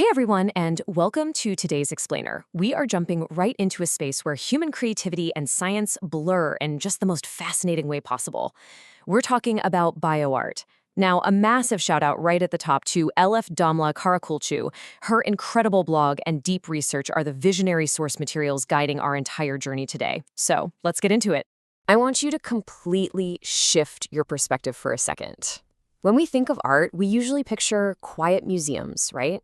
Hey everyone, and welcome to today's Explainer. We are jumping right into a space where human creativity and science blur in just the most fascinating way possible. We're talking about BioArt. Now, a massive shout out right at the top to LF Damla Karakulchu. Her incredible blog and deep research are the visionary source materials guiding our entire journey today. So, let's get into it. I want you to completely shift your perspective for a second. When we think of art, we usually picture quiet museums, right?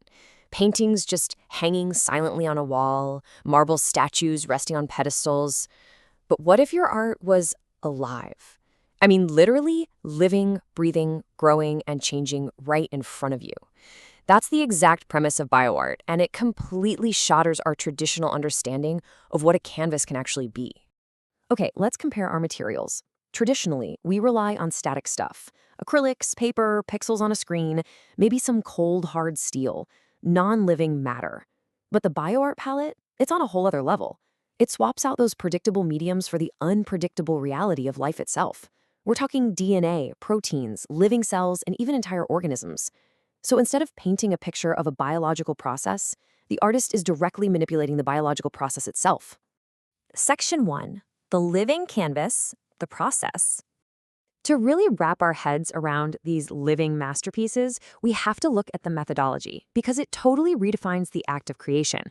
Paintings just hanging silently on a wall, marble statues resting on pedestals. But what if your art was alive? I mean, literally living, breathing, growing, and changing right in front of you. That's the exact premise of BioArt, and it completely shatters our traditional understanding of what a canvas can actually be. Okay, let's compare our materials. Traditionally, we rely on static stuff. Acrylics, paper, pixels on a screen, maybe some cold, hard steel. Non-living matter. But the BioArt palette, it's on a whole other level. It swaps out those predictable mediums for the unpredictable reality of life itself. We're talking DNA, proteins, living cells, and even entire organisms. So instead of painting a picture of a biological process, the artist is directly manipulating the biological process itself. Section 1. The living canvas, the process. To really wrap our heads around these living masterpieces, we have to look at the methodology, because it totally redefines the act of creation.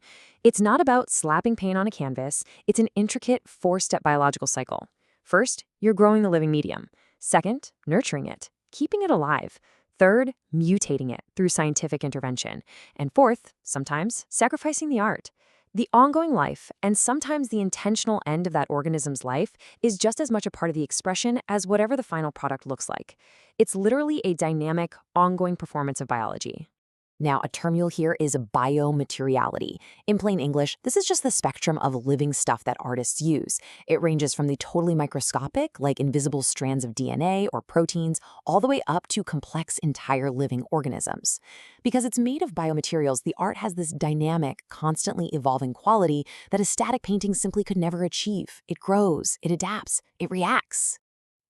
It's not about slapping paint on a canvas, it's an intricate four-step biological cycle. First, you're growing the living medium. Second, nurturing it, keeping it alive. Third, mutating it through scientific intervention. And fourth, sometimes, sacrificing the art. The ongoing life, and sometimes the intentional end of that organism's life, is just as much a part of the expression as whatever the final product looks like. It's literally a dynamic, ongoing performance of biology. Now, a term you'll hear is biomateriality. In plain English, this is just the spectrum of living stuff that artists use. It ranges from the totally microscopic, like invisible strands of DNA or proteins, all the way up to complex, entire living organisms. Because it's made of biomaterials, the art has this dynamic, constantly evolving quality that a static painting simply could never achieve. It grows, it adapts, it reacts.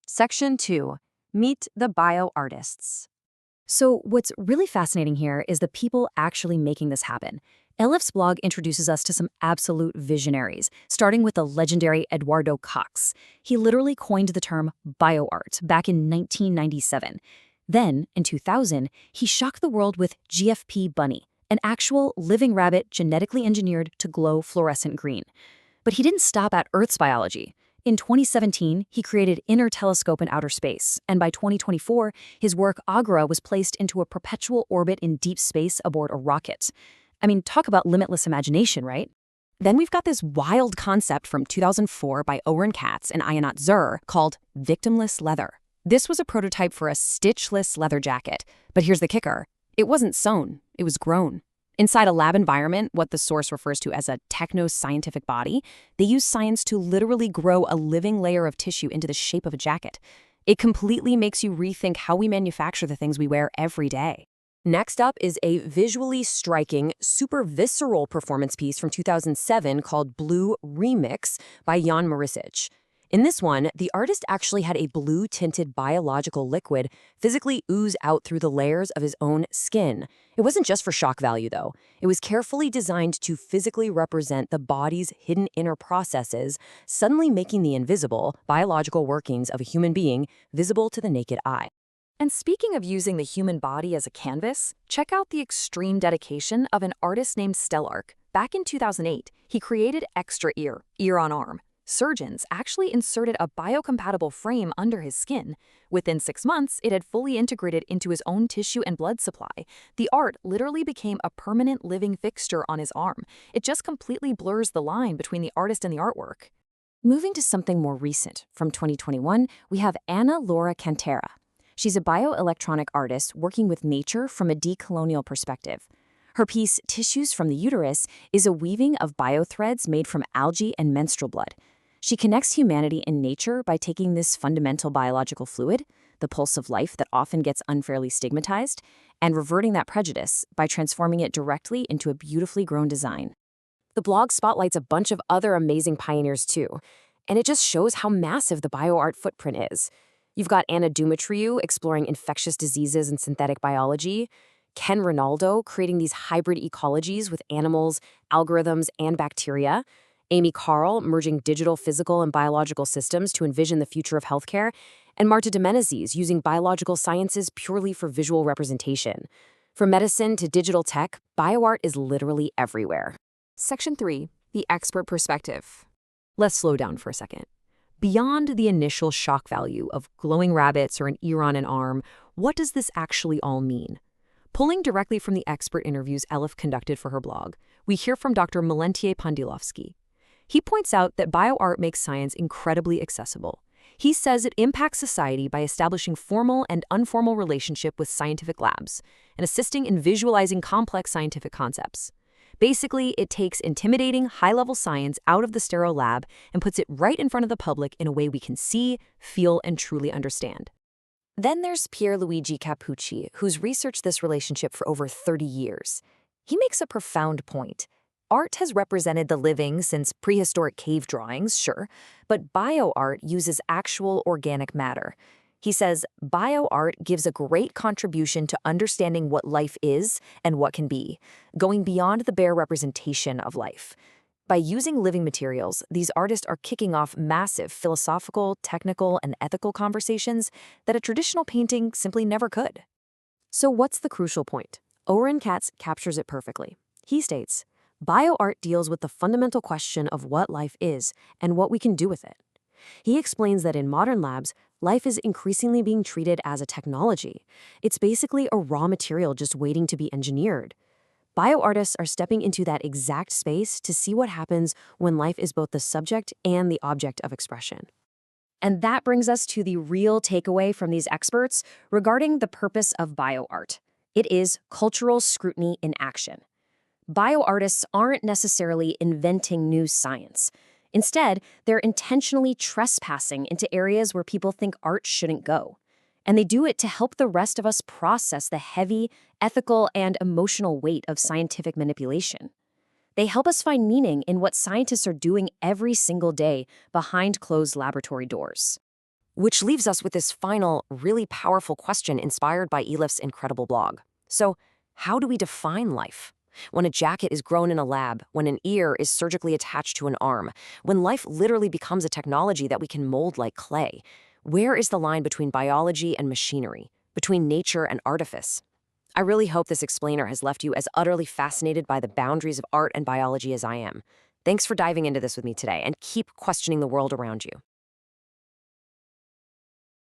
Section 2. Meet the bioartists. So what's really fascinating here is the people actually making this happen. LF's blog introduces us to some absolute visionaries, starting with the legendary Eduardo Cox. He literally coined the term BioArt back in 1997. Then, in 2000, he shocked the world with GFP Bunny, an actual living rabbit genetically engineered to glow fluorescent green. But he didn't stop at Earth's biology. In 2017, he created Inner Telescope in outer space, and by 2024, his work Agra was placed into a perpetual orbit in deep space aboard a rocket. I mean, talk about limitless imagination, right? Then we've got this wild concept from 2004 by Oren Katz and Ayanath Zur called victimless leather. This was a prototype for a stitchless leather jacket, but here's the kicker. It wasn't sewn, it was grown. Inside a lab environment, what the source refers to as a techno-scientific body, they use science to literally grow a living layer of tissue into the shape of a jacket. It completely makes you rethink how we manufacture the things we wear every day. Next up is a visually striking, super visceral performance piece from 2007 called Blue Remix by Jan Marisic. In this one, the artist actually had a blue-tinted biological liquid physically ooze out through the layers of his own skin. It wasn't just for shock value, though. It was carefully designed to physically represent the body's hidden inner processes, suddenly making the invisible, biological workings of a human being visible to the naked eye. And speaking of using the human body as a canvas, check out the extreme dedication of an artist named Stellark. Back in 2008, he created Extra Ear, ear on arm. Surgeons actually inserted a biocompatible frame under his skin. Within 6 months, it had fully integrated into his own tissue and blood supply. The art literally became a permanent living fixture on his arm. It just completely blurs the line between the artist and the artwork. Moving to something more recent, from 2021, we have Ana Laura Cantera. She's a bioelectronic artist working with nature from a decolonial perspective. Her piece, Tissues from the Uterus, is a weaving of biothreads made from algae and menstrual blood. She connects humanity and nature by taking this fundamental biological fluid, the pulse of life that often gets unfairly stigmatized, and reverting that prejudice by transforming it directly into a beautifully grown design. The blog spotlights a bunch of other amazing pioneers too, and it just shows how massive the BioArt footprint is. You've got Anna Dumitriou exploring infectious diseases and synthetic biology, Ken Ronaldo creating these hybrid ecologies with animals, algorithms, and bacteria. Amy Carl merging digital, physical, and biological systems to envision the future of healthcare. And Marta de Menezes using biological sciences purely for visual representation. From medicine to digital tech, BioArt is literally everywhere. Section 3. The expert perspective. Let's slow down for a second. Beyond the initial shock value of glowing rabbits or an ear on an arm, what does this actually all mean? Pulling directly from the expert interviews Elif conducted for her blog, we hear from Dr. Milentiy Pandilovsky. He points out that BioArt makes science incredibly accessible. He says it impacts society by establishing formal and informal relationship with scientific labs and assisting in visualizing complex scientific concepts. Basically, it takes intimidating, high-level science out of the sterile lab and puts it right in front of the public in a way we can see, feel, and truly understand. Then there's Pierluigi Capucci, who's researched this relationship for over 30 years. He makes a profound point. Art has represented the living since prehistoric cave drawings, sure, but BioArt uses actual organic matter. He says BioArt gives a great contribution to understanding what life is and what can be, going beyond the bare representation of life. By using living materials, these artists are kicking off massive philosophical, technical, and ethical conversations that a traditional painting simply never could. So what's the crucial point? Oren Katz captures it perfectly. He states, BioArt deals with the fundamental question of what life is and what we can do with it. He explains that in modern labs, life is increasingly being treated as a technology. It's basically a raw material just waiting to be engineered. Bioartists are stepping into that exact space to see what happens when life is both the subject and the object of expression. And that brings us to the real takeaway from these experts regarding the purpose of BioArt. It is cultural scrutiny in action. BioArtists aren't necessarily inventing new science. Instead, they're intentionally trespassing into areas where people think art shouldn't go. And they do it to help the rest of us process the heavy, ethical, and emotional weight of scientific manipulation. They help us find meaning in what scientists are doing every single day behind closed laboratory doors. Which leaves us with this final, really powerful question inspired by Elif's incredible blog. So, how do we define life? When a jacket is grown in a lab, when an ear is surgically attached to an arm, when life literally becomes a technology that we can mold like clay, where is the line between biology and machinery, between nature and artifice? I really hope this explainer has left you as utterly fascinated by the boundaries of art and biology as I am. Thanks for diving into this with me today, and keep questioning the world around you.